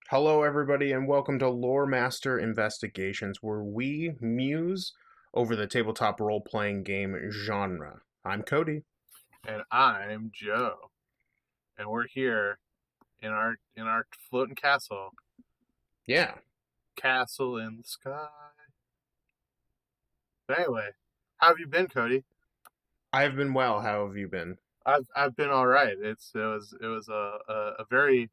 Hello, everybody, and welcome to Loremaster Investigations, where we muse over the tabletop role playing game genre. I'm Cody. And I'm Joe, and we're here in our floating Yeah, castle in the sky. But anyway, how have you been, Cody? I've been well. How have you been? I've been all right. It was a very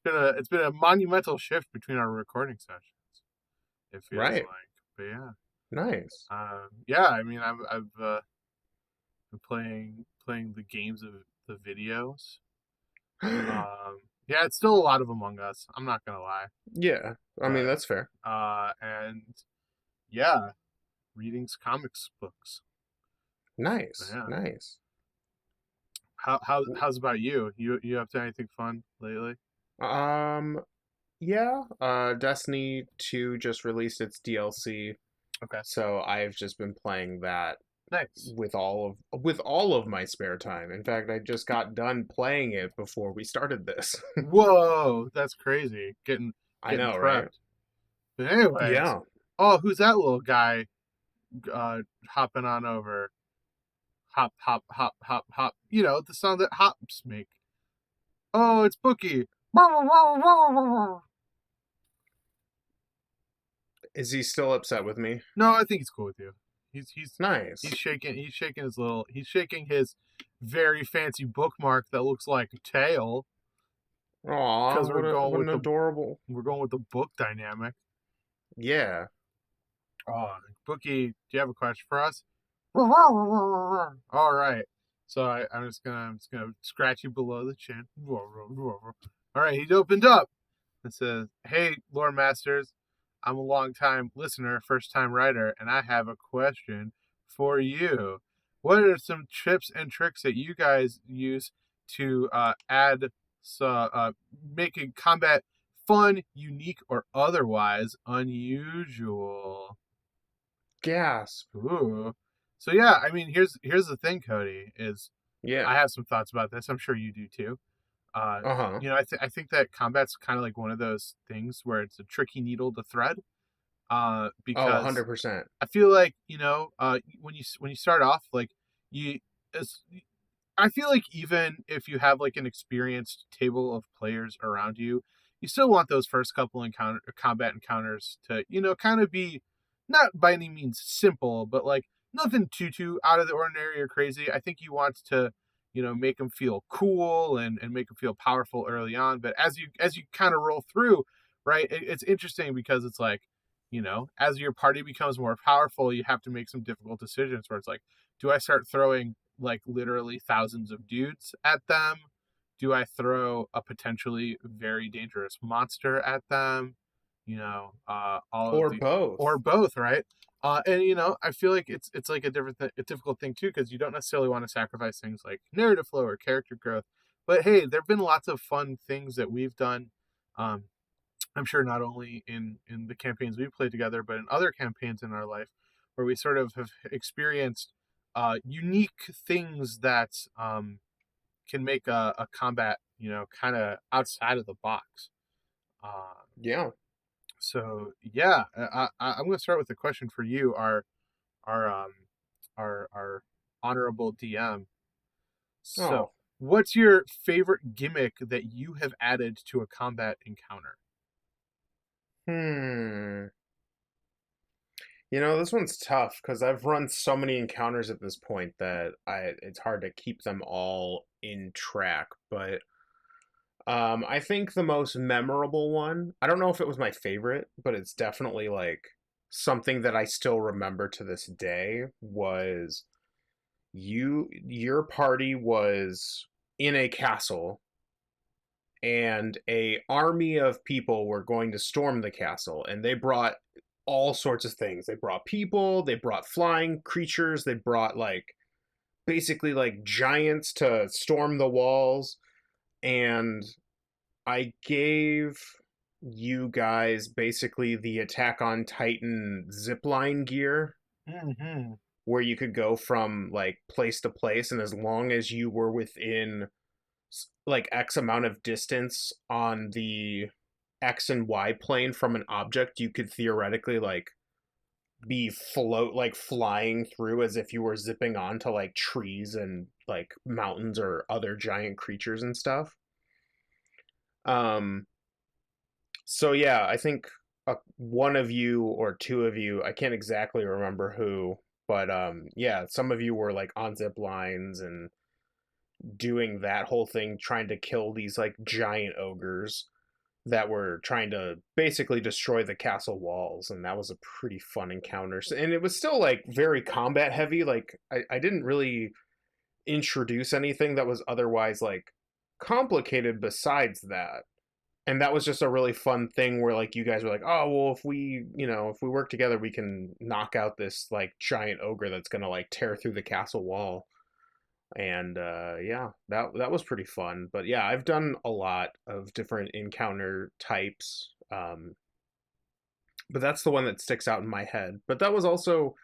it's been a monumental shift between our recording sessions. It feels Right. like, but yeah, Nice. yeah. I mean, I've been playing the games of the videos. Yeah, it's still a lot of Among Us. I'm not gonna lie, Yeah, I mean, but that's fair. and yeah, readings comics books. But Nice. yeah, Nice. how's about you? You up to anything fun lately? Um, yeah, Destiny 2 just released its DLC, Okay, so I've just been playing that nice. with all of my spare time. In fact, I just got done playing it before we started this. Whoa, that's crazy. I Getting know, right? prepped. But anyways, Yeah. oh, who's that little guy? Hopping on over. Hop, hop, hop, hop, hop. You know the sound that hops make. Oh, it's Bookie. Is he still upset with me? No, I think he's cool with you. He's he's Nice. he's shaking his very fancy bookmark that looks like a tail Aw, because what a what an adorable. we're going with the book dynamic. Yeah. Oh, Bookie, do you have a question for us? All right. So I'm just gonna scratch you below the chin. All right, he's opened up and says, "Hey, Lore Masters, I'm a long time listener, first time writer, and I have a question for you. What are some tips and tricks that you guys use to add, making combat fun, unique, or otherwise unusual?" Gasp. Ooh. So yeah, I mean, here's the thing, Cody. Is Yeah. I have some thoughts about this. I'm sure you do too. Uh, Uh-huh. I think that combat's kind of like one of those things where it's a tricky needle to thread. Oh, Because 100%. I feel like when you start off like you as I feel like even if you have like an experienced table of players around you, you still want those first couple combat encounters to kind of be not by any means simple, but like nothing too out of the ordinary or crazy. I think you want to make them feel cool and make them feel powerful early on. But as you kind of roll through, right, it's interesting because it's like as your party becomes more powerful, you have to make some difficult decisions where it's like, do I start throwing like literally thousands of dudes at them? Do I throw a potentially very dangerous monster at them? All of Or the or both. both, right? And I feel like it's like a difficult thing too because you don't necessarily want to sacrifice things like narrative flow or character growth. But hey, there've been lots of fun things that we've done. Um, I'm sure not only in the campaigns we've played together, but in other campaigns in our life, where we sort of have experienced unique things that can make a combat, kind of outside of the box. Uh, Yeah. so yeah, I'm going to start with a question for you, our our honorable DM. So, Oh. what's your favorite gimmick that you have added to a combat encounter? Hmm. This one's tough because I've run so many encounters at this point that it's hard to keep them all in track. But I think the most memorable one, I don't know if it was my favorite, but it's definitely like something that I still remember to this day was your party was in a castle and a army of people were going to storm the castle, and they brought all sorts of things. They brought people, they brought flying creatures, they brought like basically like giants to storm the walls, and I gave you guys basically the Attack on Titan zipline gear Mm-hmm. where you could go from like place to place, and as long as you were within like X amount of distance on the X and Y plane from an object, you could theoretically like be float like flying through as if you were zipping onto like trees and like mountains or other giant creatures and stuff. Um so yeah, I think one of you or two of you, I can't exactly remember who, but yeah, some of you were like on zip lines and doing that whole thing trying to kill these like giant ogres that were trying to basically destroy the castle walls, and that was a pretty fun encounter. And it was still like very combat heavy. Like I didn't really introduce anything that was otherwise like complicated besides that. And that was just a really fun thing where like you guys were like, oh well, if we, if we work together, we can knock out this like giant ogre that's gonna like tear through the castle wall. And yeah, that was pretty fun. But yeah, I've done a lot of different encounter types, but that's the one that sticks out in my head. But that was also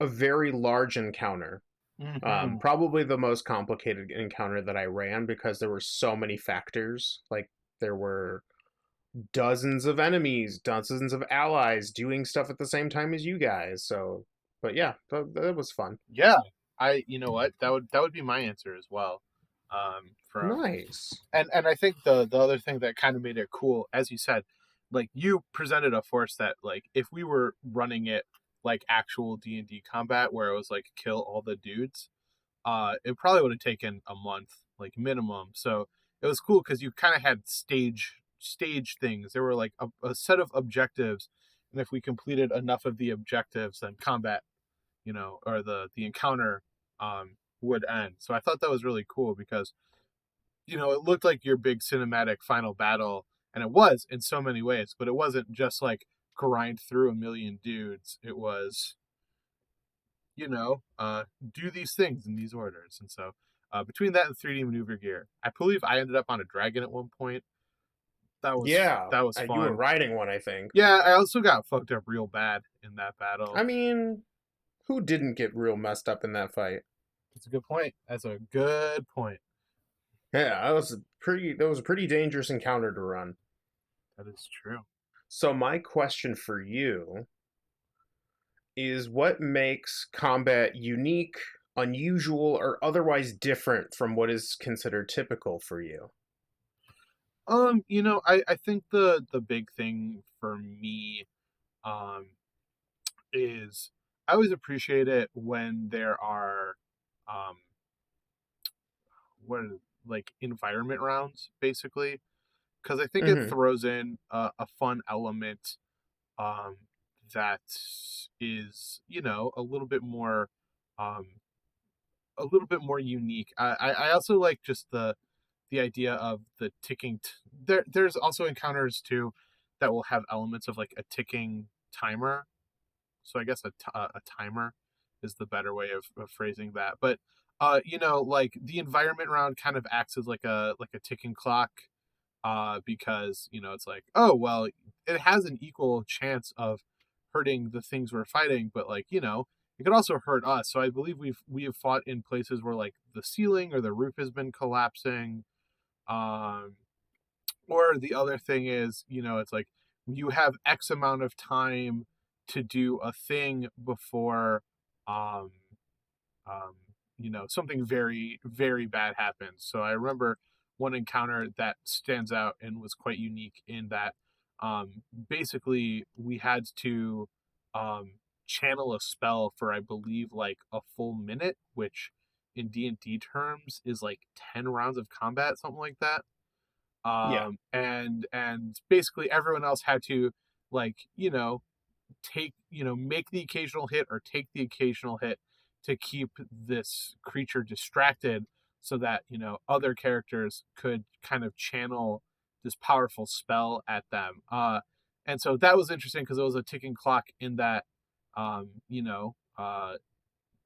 a very large encounter, Mm-hmm. probably the most complicated encounter that I ran because there were so many factors. Like there were dozens of enemies, dozens of allies doing stuff at the same time as you guys. So, but yeah, that was fun. Yeah, you know what, that would be my answer as well. From Nice. and I think the other thing that kind of made it cool, as you said, like you presented a force that like if we were running it like actual D&D combat where it was like kill all the dudes, it probably would have taken a month, like minimum. So it was cool because you kind of had stage things. There were like a set of objectives, and if we completed enough of the objectives, then combat, or the encounter would end. So I thought that was really cool because it looked like your big cinematic final battle, and it was in so many ways, but it wasn't just like grind through a million dudes. It was do these things in these orders. And so between that and 3D maneuver gear, I believe I ended up on a dragon at one point. That was Yeah, that was you were fun. riding one, I think. Yeah, I also got fucked up real bad in that I battle. mean, who didn't get real messed up in that fight? That's a good point. That's a good point. Yeah, that was a pretty dangerous encounter to run. That is true. So my question for you is what makes combat unique, unusual, or otherwise different from what is considered typical for you? I think the big thing for me um is I always appreciate it when there are um what are, like environment rounds basically, because I think it Mhm. throws in a fun element um that is um a little bit more unique. I also like just the idea of the ticking there's also encounters too that will have elements of like a ticking timer. So I guess a timer is the better way of phrasing that. But like the environment round kind of acts as like a ticking clock, because it's like, oh well, it has an equal chance of hurting the things we're fighting, but like it could also hurt us. So I believe we have fought in places where like the ceiling or the roof has been collapsing. um or the other thing is, it's like you have X amount of time to do a thing before um something very, very bad happens. So I remember one encounter that stands out and was quite unique in that basically we had to channel a spell for I believe like a full minute, which in D&D terms is like 10 rounds of combat, something like that. Yeah. And basically everyone else had to like make the occasional hit or take the occasional hit to keep this creature distracted so that other characters could kind of channel this powerful spell at them. And so that was interesting because it was a ticking clock in that um you know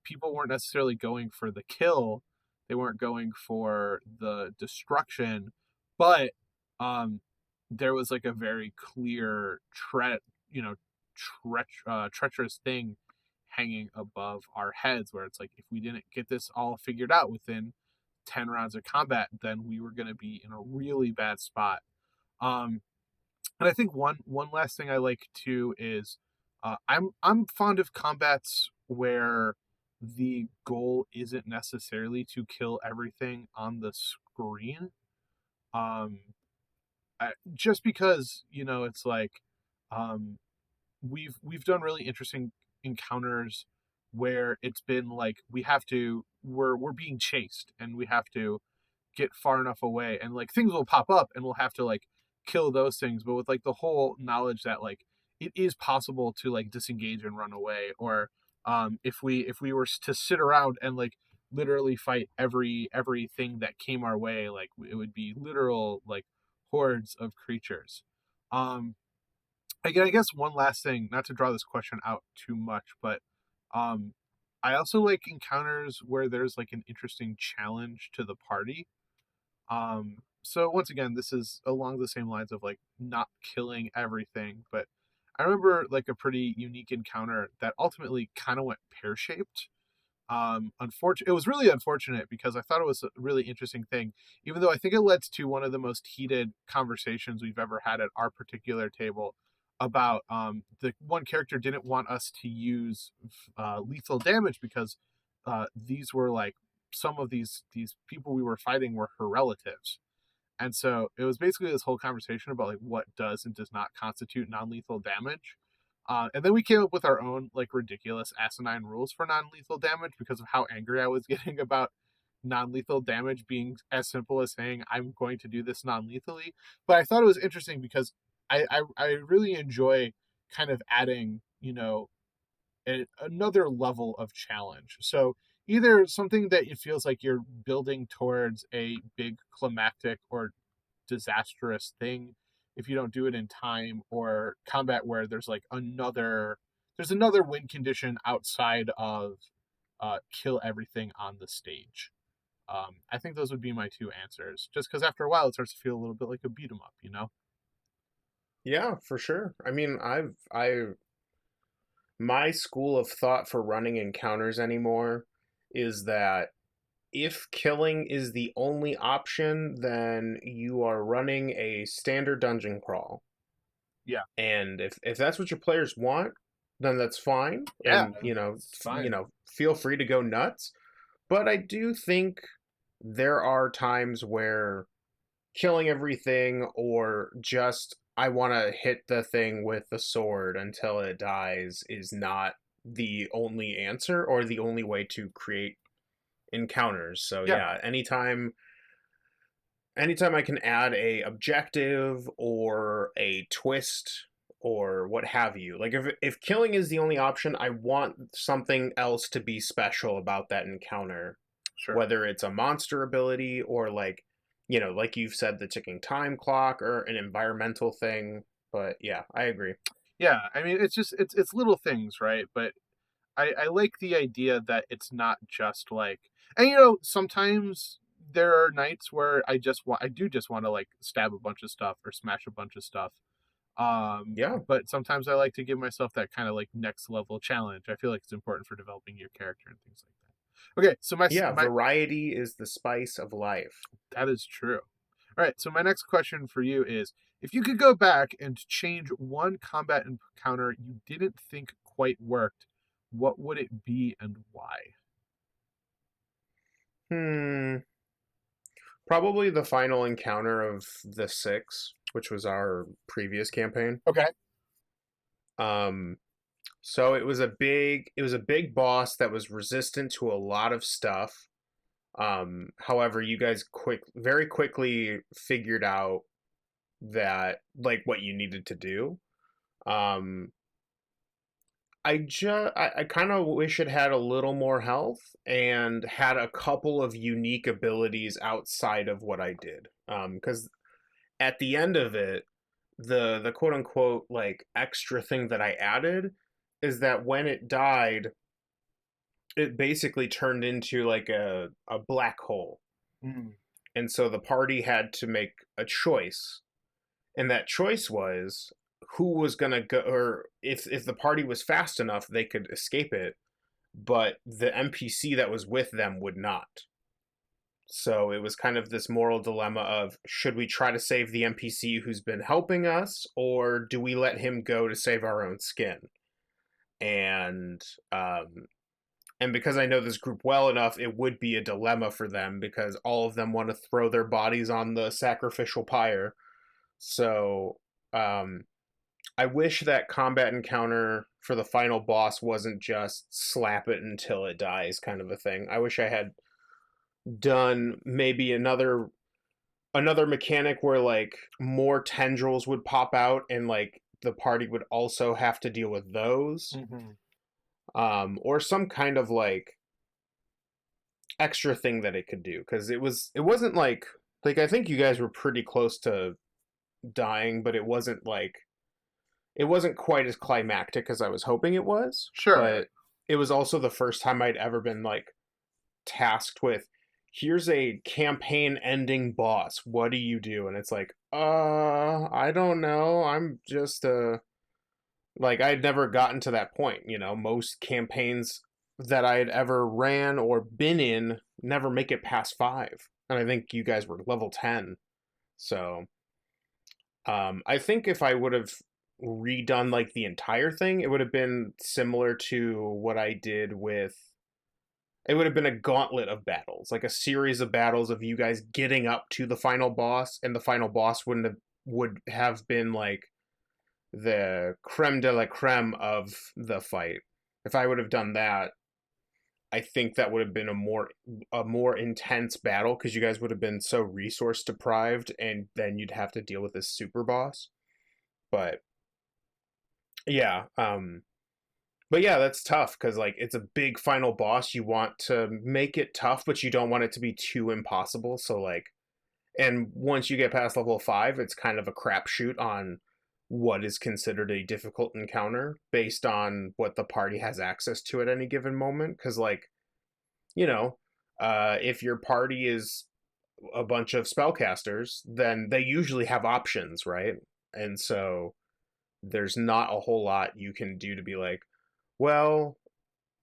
people weren't necessarily going for the kill, they weren't going for the destruction, but um there was like a very clear you know treacherous thing hanging above our heads where it's like if we didn't get this all figured out within 10 rounds of combat, then we were going to be in a really bad spot. Um, and I think one last thing I like too is I'm fond of combats where the goal isn't necessarily to kill everything on the screen. Um, just because it's like um, we've done really interesting encounters where it's been like we're being chased and we have to get far enough away, and like things will pop up and we'll have to like kill those things, but with like the whole knowledge that like it is possible to like disengage and run away, or if we were to sit around and like literally fight everything that came our way, like it would be literal like hordes of creatures. um Again, I guess one last thing, not to draw this question out too much, but um I also like encounters where there's like an interesting challenge to the party. So once again, this is along the same lines of like not killing everything, but I remember like a pretty unique encounter that ultimately kind of went pear-shaped. Unfortunate, it was really unfortunate because I thought it was a really interesting thing, even though I think it led to one of the most heated conversations we've ever had at our particular table about the one character didn't want us to use lethal damage because these were like some of these people we were fighting were her relatives. And so it was basically this whole conversation about like what does and does not constitute non-lethal damage. And then we came up with our own like ridiculous asinine rules for non-lethal damage because of how angry I was getting about non-lethal damage being as simple as saying I'm going to do this non-lethally. But I thought it was interesting because I really enjoy kind of adding, another level of challenge. So either something that it feels like you're building towards a big climactic or disastrous thing if you don't do it in time, or combat where there's another win condition outside of kill everything on the stage. I think those would be my two answers, just because after a while it starts to feel a little bit like a beat 'em up. Yeah, for sure. I mean, my school of thought for running encounters anymore is that if killing is the only option, then you are running a standard dungeon crawl. Yeah, And if that's what your players want, then that's fine. yeah, And it's fine. feel free to go nuts. But I do think there are times where killing everything or just I want to hit the thing with the sword until it dies is not the only answer or the only way to create encounters. So Yeah, yeah, anytime I can add a objective or a twist or what have you. Like if killing is the only option, I want something else to be special about that encounter, sure. whether it's a monster ability or like like you've said, the ticking time clock or an environmental thing. But yeah, I agree. Yeah, I mean it's little things, right? But I like the idea that it's not just like, and sometimes there are nights where I do just want to like stab a bunch of stuff or smash a bunch of stuff. Yeah. But sometimes I like to give myself that kind of like next level challenge. I feel like it's important for developing your character and things like that. Okay, so Yeah, my variety is the spice of life. that is true. All right, so my next question for you is, if you could go back and change one combat encounter you didn't think quite worked, what would it be and why? Hmm. Probably the final encounter of the six, which was our previous campaign. Okay. Um, so it was a big boss that was resistant to a lot of stuff. However, you guys very quickly figured out that like what you needed to do. Um, I kind of wish it had a little more health and had a couple of unique abilities outside of what I did. Because at the end of it, the quote unquote like extra thing that I added is that when it died, it basically turned into like a black hole. Mm. And so the party had to make a choice. And that choice was who was going to go, or if the party was fast enough, they could escape it, but the NPC that was with them would not. So it was kind of this moral dilemma of should we try to save the NPC who's been helping us, or do we let him go to save our own skin? And um, and because I know this group well enough, it would be a dilemma for them because all of them want to throw their bodies on the sacrificial pyre. So um, I wish that combat encounter for the final boss wasn't just slap it until it dies kind of a thing. I wish I had done maybe another mechanic where like more tendrils would pop out and like the party would also have to deal with those. Mm-hmm. Or some kind of like extra thing that it could do because it wasn't like I think you guys were pretty close to dying, but it wasn't quite as climactic as I was hoping it was. Sure. But it was also the first time I'd ever been like tasked with here's a campaign ending boss. What do you do? And it's like, I don't know. I'm just like I'd never gotten to that point, you know. Most campaigns that I had ever ran or been in never make it past 5. And I think you guys were level 10. So, I think if I would have redone like the entire thing, it would have been similar to what I did with it would have been a gauntlet of battles, like a series of battles of you guys getting up to the final boss, and the final boss would have been like the creme de la creme of the fight. If I would have done that, I think that would have been a more intense battle because you guys would have been so resource deprived, and then you'd have to deal with this super boss. But yeah, but yeah, that's tough because like it's a big final boss. You want to make it tough, but you don't want it to be too impossible. So like, and once you get past level 5, it's kind of a crapshoot on what is considered a difficult encounter based on what the party has access to at any given moment. Because like, you know, if your party is a bunch of spellcasters, then they usually have options, right? And so there's not a whole lot you can do to be like, well,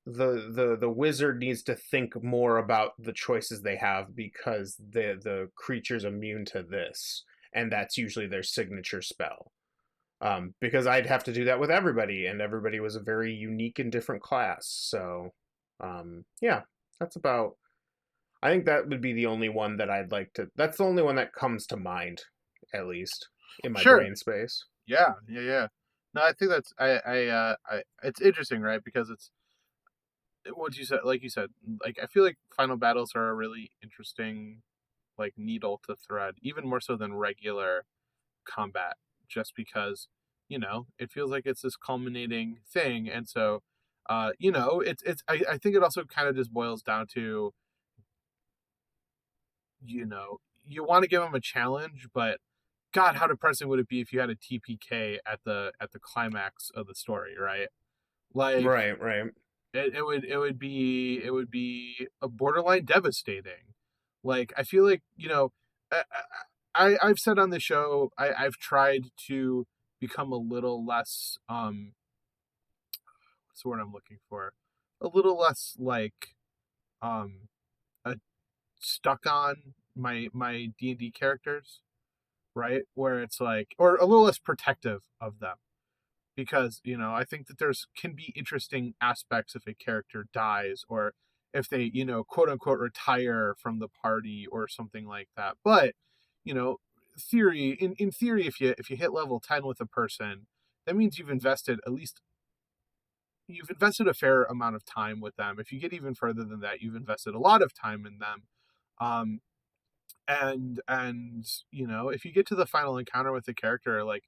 the wizard needs to think more about the choices they have because the creature's immune to this, and that's usually their signature spell. Because I'd have to do that with everybody, and everybody was a very unique and different class. So, yeah, that's about. I think that would be the only one that I'd like to. That's the only one that comes to mind, at least in my Sure. brain space. Yeah. Yeah. Yeah. No, I think that's it's interesting, right? Because it's what you said, like I feel like final battles are a really interesting like needle to thread, even more so than regular combat, just because it feels like it's this culminating thing, and so I think it also kind of just boils down to you want to give them a challenge, but God, how depressing would it be if you had a TPK at the climax of the story, right? Like Right, right. it would be a borderline devastating. Like I feel like I've said on the show I've tried to become a little less what's the word I'm looking for, a little less like um uh, stuck on my D&D characters, right? Where it's like, or a little less protective of them, because I think that there's can be interesting aspects if a character dies, or if they quote unquote retire from the party or something like that. But you know in theory, if you hit level 10 with a person, that means you've invested a fair amount of time with them. If you get even further than that, you've invested a lot of time in them. um and if you get to the final encounter with the character, like,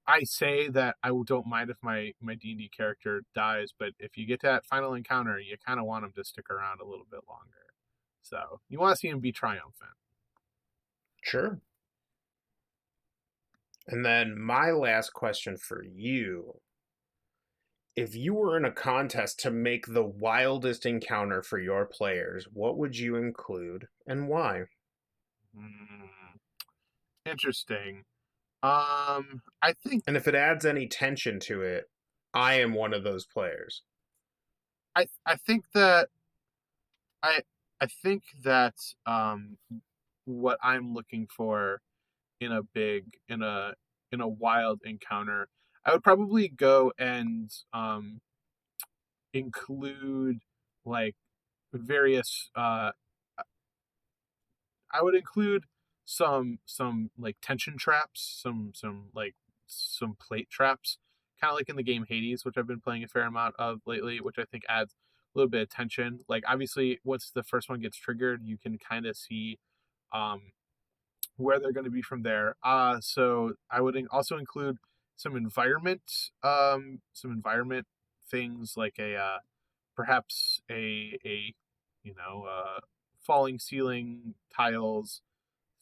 I say that I don't mind if my D&D character dies, but if you get to that final encounter, you kind of want him to stick around a little bit longer. So you want to see him be triumphant. Sure. And then my last question for you, if you were in a contest to make the wildest encounter for your players, what would you include and why? Hmm, interesting. I think And if it adds any tension to it, I am one of those players. I think that I I think that what I'm looking for in a big in a wild encounter, I would probably go and include like various I would include some like tension traps, some like some plate traps, kind of like in the game Hades, which I've been playing a fair amount of lately, which I think adds a little bit of tension. Like obviously, once the first one gets triggered, you can kind of see um, where they're going to be from there. So I would also include some environment, some environment things like a perhaps a falling ceiling tiles,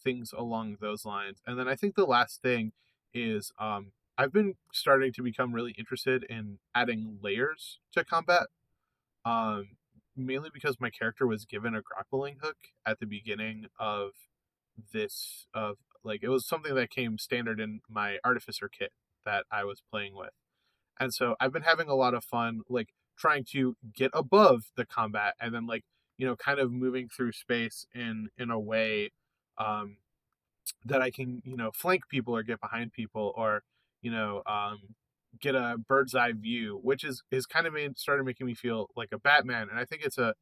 things along those lines. And then I think the last thing is I've been starting to become really interested in adding layers to combat. Um, Mainly because my character was given a grappling hook at the beginning of this of like it was something that came standard in my artificer kit that I was playing with. And so I've been having a lot of fun like trying to get above the combat and then like, kind of moving through space in a way um that I can, flank people or get behind people or, you know, um, get a bird's eye view, which is kind of started making me feel like a Batman. And I think it's a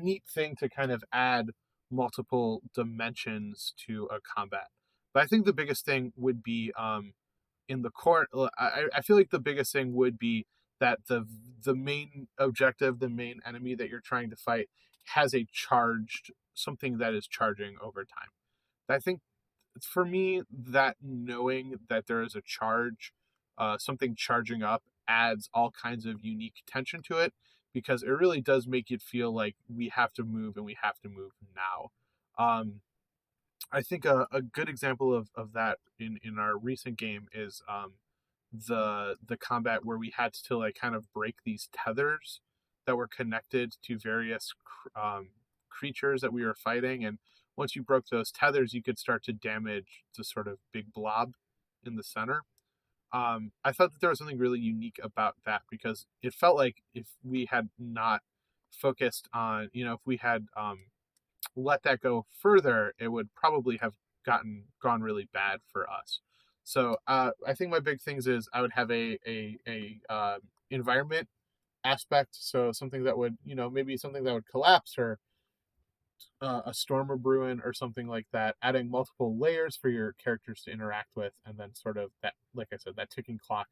neat thing to kind of add multiple dimensions to a combat. But I think the biggest thing would be in the court. I feel like the biggest thing would be that the main objective, the main enemy that you're trying to fight, has a charged something that is charging over time. I think for me that knowing that there is a charge, something charging up adds all kinds of unique tension to it because it really does make it feel like we have to move and we have to move now. um, I think a good example of that in our recent game is the combat where we had to like kind of break these tethers that were connected to various creatures that we were fighting, and once you broke those tethers, you could start to damage the sort of big blob in the center. I thought that there was something really unique about that because it felt like if we had not focused on, if we had let that go further, it would probably have gone really bad for us. So I think my big things is I would have a environment aspect, so something that would maybe something that would collapse or a storm of bruin or something like that, adding multiple layers for your characters to interact with, and then sort of that, like I said, that ticking clock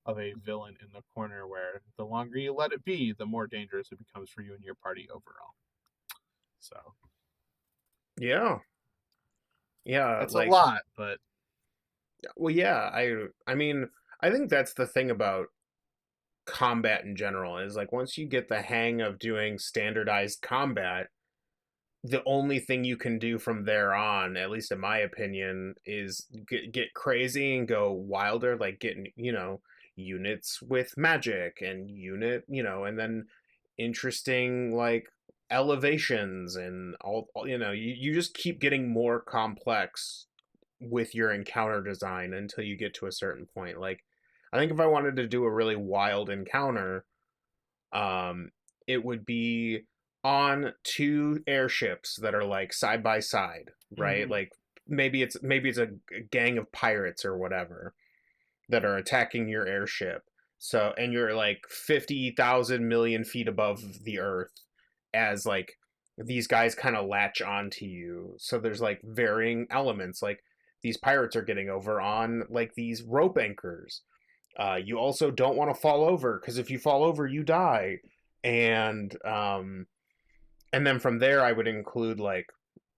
of a villain in the corner where the longer you let it be, the more dangerous it becomes for you and your party overall. So Yeah. Yeah, it's a like lot, but well yeah, I mean, I think that's the thing about combat in general is like once you get the hang of doing standardized combat, the only thing you can do from there on, at least in my opinion, is get crazy and go wilder, like getting, units with magic and and then interesting like elevations and all you just keep getting more complex with your encounter design until you get to a certain point. Like, I think if I wanted to do a really wild encounter, um, it would be on two airships that are like side by side, right? mm-hmm. Like maybe it's a gang of pirates or whatever that are attacking your airship. So and you're like 50,000 million feet above the earth as like these guys kind of latch onto you. So there's like varying elements. Like these pirates are getting over on like these rope anchors. You also don't want to fall over because if you fall over, you die. And and then from there, I would include like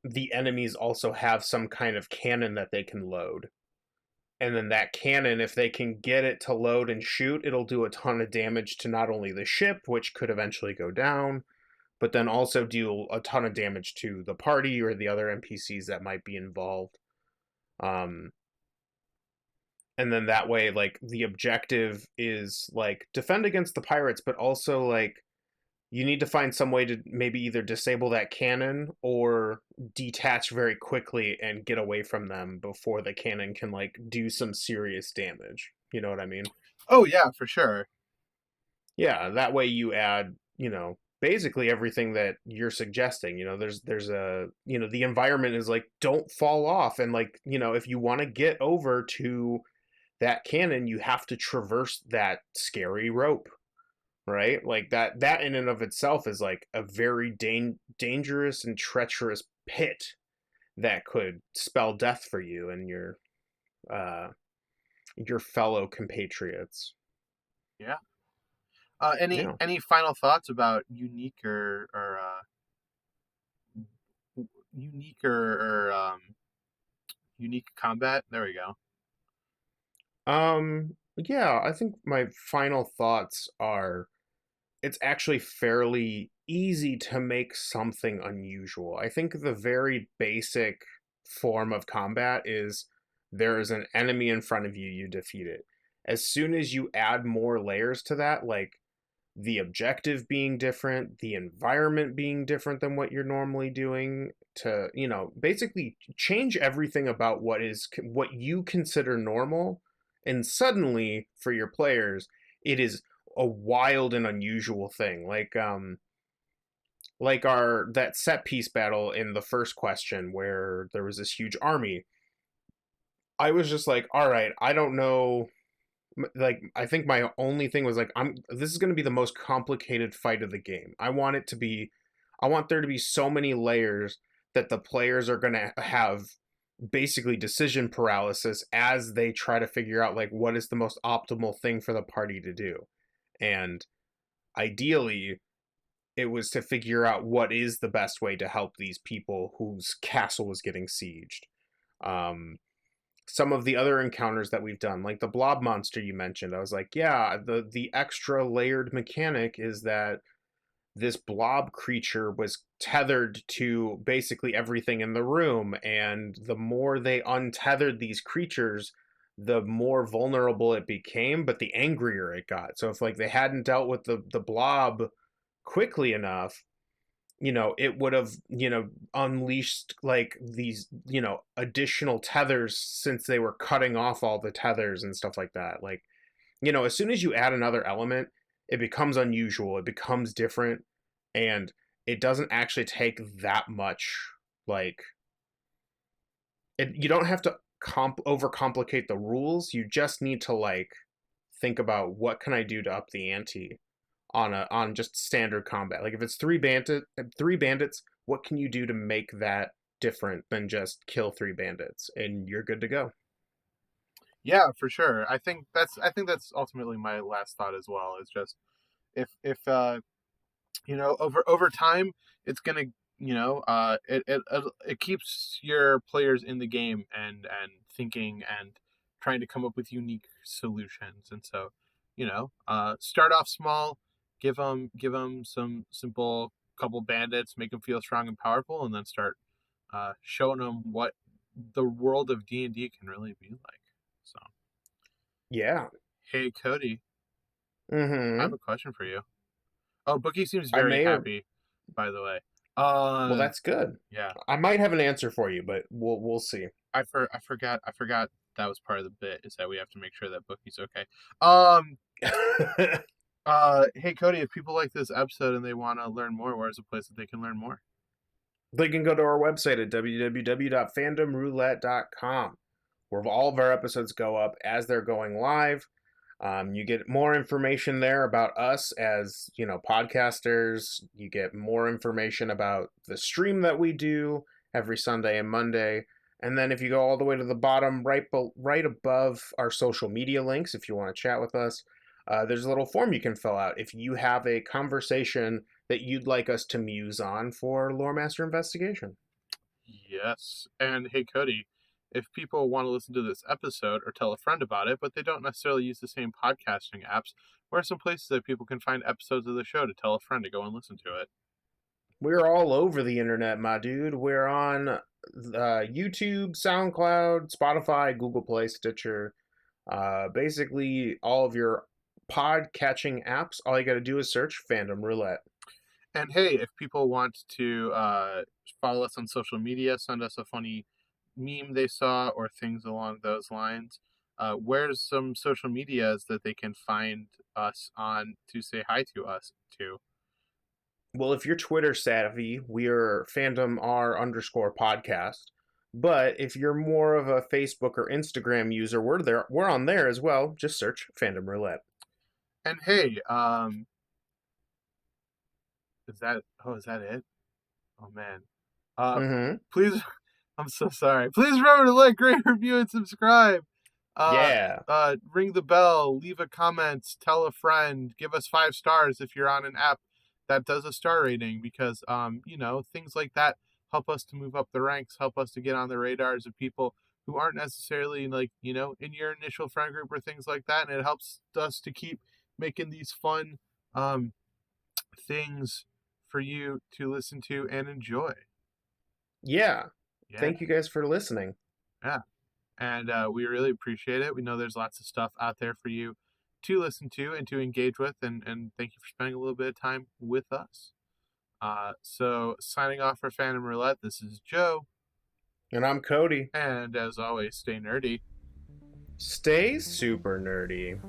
the enemies also have some kind of cannon that they can load. And then that cannon, if they can get it to load and shoot, it'll do a ton of damage to not only the ship, which could eventually go down, but then also do a ton of damage to the party or the other NPCs that might be involved. Um, and then that way, like the objective is like defend against the pirates, but also like you need to find some way to maybe either disable that cannon or detach very quickly and get away from them before the cannon can like do some serious damage. You know what I mean? Oh yeah, for sure. Yeah, that way you add, basically everything that you're suggesting. There's a, the environment is like, don't fall off, and like, if you want to get over to that cannon, you have to traverse that scary rope, right? Like that in and of itself is like a very dangerous and treacherous pit that could spell death for you and uh your fellow compatriots. Yeah. Yeah. Any final thoughts about unique unique combat? There we go. Yeah, I think my final thoughts are, it's actually fairly easy to make something unusual. I think the very basic form of combat is there is an enemy in front of you, you defeat it. As soon as you add more layers to that, like the objective being different, the environment being different than what you're normally doing, to, basically change everything about what you consider normal, and suddenly for your players, it is a wild and unusual thing. Like our that set piece battle in the first question where there was this huge army. I was just like, all right, I don't know, like I think my only thing was like, this is going to be the most complicated fight of the game. I want there to be so many layers that the players are going to have basically decision paralysis as they try to figure out like what is the most optimal thing for the party to do. And ideally it was to figure out what is the best way to help these people whose castle was getting sieged. Um, some of the other encounters that we've done, like the blob monster you mentioned, I was like, yeah, the extra layered mechanic is that this blob creature was tethered to basically everything in the room, and the more they untethered these creatures, the more vulnerable it became, but the angrier it got. So if like they hadn't dealt with the blob quickly enough, it would have, unleashed like these, additional tethers, since they were cutting off all the tethers and stuff like that. Like, as soon as you add another element, it becomes unusual, it becomes different, and it doesn't actually take that much. Like, you don't have to overcomplicate the rules. You just need to like think about what can I do to up the ante on just standard combat. Like if it's three bandits, what can you do to make that different than just kill three bandits and you're good to go? Yeah, for sure. I think that's ultimately my last thought as well. Is just if over time it's gonna it keeps your players in the game and thinking and trying to come up with unique solutions. And so start off small, give them some simple couple bandits, make them feel strong and powerful, and then start showing them what the world of D&D can really be like. So Yeah. hey Cody, I have Mm-hmm. a question for you. Oh, Bookie seems I very may or happy, by the way. Well, Uh, that's good. yeah. I might have an answer for you, but we'll see. I forgot that was part of the bit, is that we have to make sure that Bookie's okay. Um, hey Cody, if people like this episode and they want to learn more, where's the place that they can learn more? They can go to our website at www.fandomroulette.com, where all of our episodes go up as they're going live. You get more information there about us as, podcasters. You get more information about the stream that we do every Sunday and Monday. And then if you go all the way to the bottom, right above our social media links, if you want to chat with us, there's a little form you can fill out if you have a conversation that you'd like us to muse on for Loremaster Investigation. Yes. And hey Cody, if people want to listen to this episode or tell a friend about it, but they don't necessarily use the same podcasting apps, where are some places that people can find episodes of the show to tell a friend to go and listen to it? We're all over the internet, my dude. We're on YouTube, SoundCloud, Spotify, Google Play, Stitcher, basically all of your pod catching apps. All you got to do is search Fandom Roulette. And hey, if people want to follow us on social media, send us a funny meme they saw or things along those lines, where's some social medias that they can find us on to say hi to us to? Well, if you're Twitter savvy, we're fandom r underscore podcast. But if you're more of a Facebook or Instagram user, we're there. We're on there as well. Just search Fandom Roulette. And hey, is that it? Oh man. Uh, Mm-hmm. please, I'm so sorry. Please remember to like, rate, review, and subscribe. Uh, Yeah. ring the bell, leave a comment, tell a friend, give us 5 stars if you're on an app that does a star rating, because things like that help us to move up the ranks, help us to get on the radars of people who aren't necessarily like in your initial friend group or things like that, and it helps us to keep making these fun um things for you to listen to and enjoy. Yeah. Yeah, Thank you guys for listening. yeah. And we really appreciate it. We know there's lots of stuff out there for you to listen to and to engage with, and thank you for spending a little bit of time with us. So signing off for Phantom Roulette, this is Joe, And I'm Cody. and as always, stay nerdy. Stay super nerdy.